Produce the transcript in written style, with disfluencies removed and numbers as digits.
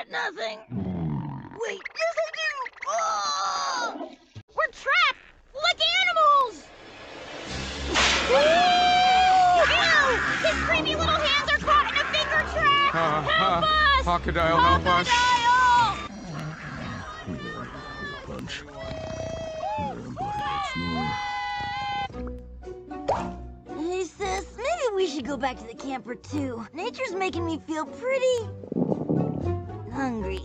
got nothing. Wait, yes I do! Oh! We're trapped! Like animals! Ew! His creepy little hands are caught in a finger trap! Help us! Crocodile, help us! Punch. Hey sis, maybe we should go back to the camper too. Nature's making me feel pretty hungry.